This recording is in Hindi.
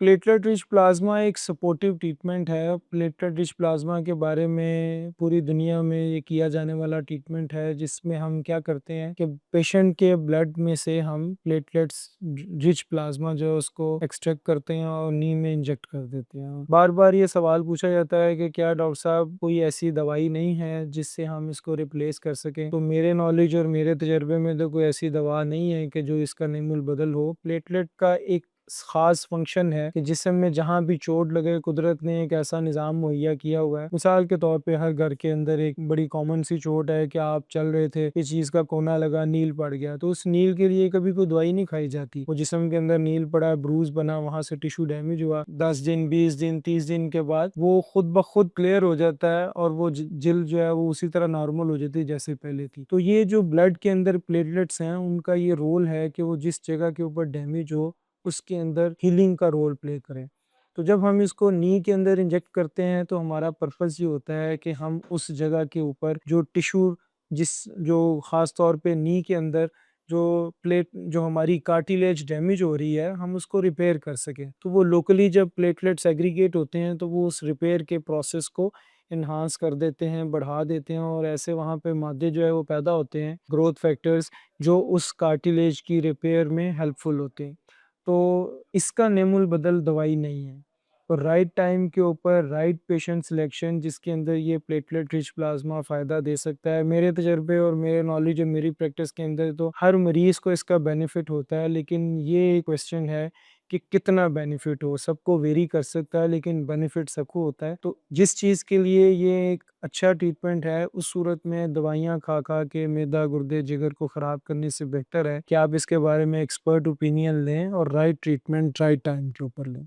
प्लेटलेट रिच प्लाज़्मा एक सपोर्टिव ट्रीटमेंट है। प्लेटलेट रिच प्लाज़्मा के बारे में पूरी दुनिया में ये किया जाने वाला ट्रीटमेंट है, जिसमें हम क्या करते हैं कि पेशेंट के ब्लड में से हम प्लेटलेट्स रिच प्लाज़्मा जो है उसको एक्सट्रैक्ट करते हैं और नी में इंजेक्ट कर देते हैं। बार-बार ये सवाल पूछा जाता है कि क्या डॉक्टर साहब कोई ऐसी दवाई नहीं है जिससे हम इसको रिप्लेस कर सकें? तो मेरे नॉलेज और मेरे तजुर्बे में तो कोई ऐसी दवा नहीं है कि जो इसका निमुल बदल हो। प्लेटलेट का एक खास फंक्शन है कि जिस्म में जहाँ भी चोट लगे, कुदरत ने एक ऐसा निज़ाम मुहैया किया हुआ है। मिसाल के तौर पे हर घर के अंदर एक बड़ी कॉमन सी चोट है कि आप चल रहे थे, किसी चीज़ का कोना लगा, नील पड़ गया, तो उस नील के लिए कभी कोई दवाई नहीं खाई जाती। वो जिस्म के अंदर नील पड़ा, ब्रूज बना, वहाँ से टिश्यू डैमेज हुआ, 10 दिन, 20 दिन, 30 दिन के बाद वो खुद ब खुद क्लियर हो जाता है और वो जिल्द जो है वो उसी तरह नॉर्मल हो जाती है जैसे पहले थी। तो ये जो ब्लड के अंदर प्लेटलेट्स हैं, उनका ये रोल है कि वो जिस जगह के ऊपर डैमेज हो उसके अंदर हीलिंग का रोल प्ले करें। तो जब हम इसको नी के अंदर इंजेक्ट करते हैं तो हमारा पर्पस ये होता है कि हम उस जगह के ऊपर जो टिश्यू जिस जो ख़ास तौर पे नी के अंदर जो हमारी कार्टिलेज डैमेज हो रही है, हम उसको रिपेयर कर सकें। तो वो लोकली जब प्लेटलेट्स एग्रीगेट होते हैं तो वो उस रिपेयर के प्रोसेस को एनहांस कर देते हैं, बढ़ा देते हैं और ऐसे वहाँ पे मादे जो है वो पैदा होते हैं, ग्रोथ फैक्टर्स, जो उस कार्टिलेज की रिपेयर में हेल्पफुल होते हैं। तो इसका नेमुल बदल दवाई नहीं है। तो राइट टाइम के ऊपर राइट पेशेंट सिलेक्शन जिसके अंदर ये प्लेटलेट रिच प्लाज़्मा फ़ायदा दे सकता है। मेरे तजुर्बे और मेरे नॉलेज और मेरी प्रैक्टिस के अंदर तो हर मरीज़ को इसका बेनिफिट होता है, लेकिन ये क्वेश्चन है कि कितना बेनिफिट हो, सबको वेरी कर सकता है लेकिन बेनिफिट सबको होता है। तो जिस चीज़ के लिए ये एक अच्छा ट्रीटमेंट है, उस सूरत में दवाइयाँ खा-खा के मैदा, गुर्दे, जिगर को ख़राब करने से बेहतर है कि आप इसके बारे में एक्सपर्ट ओपिनियन लें और राइट ट्रीटमेंट राइट टाइम के ऊपर लें।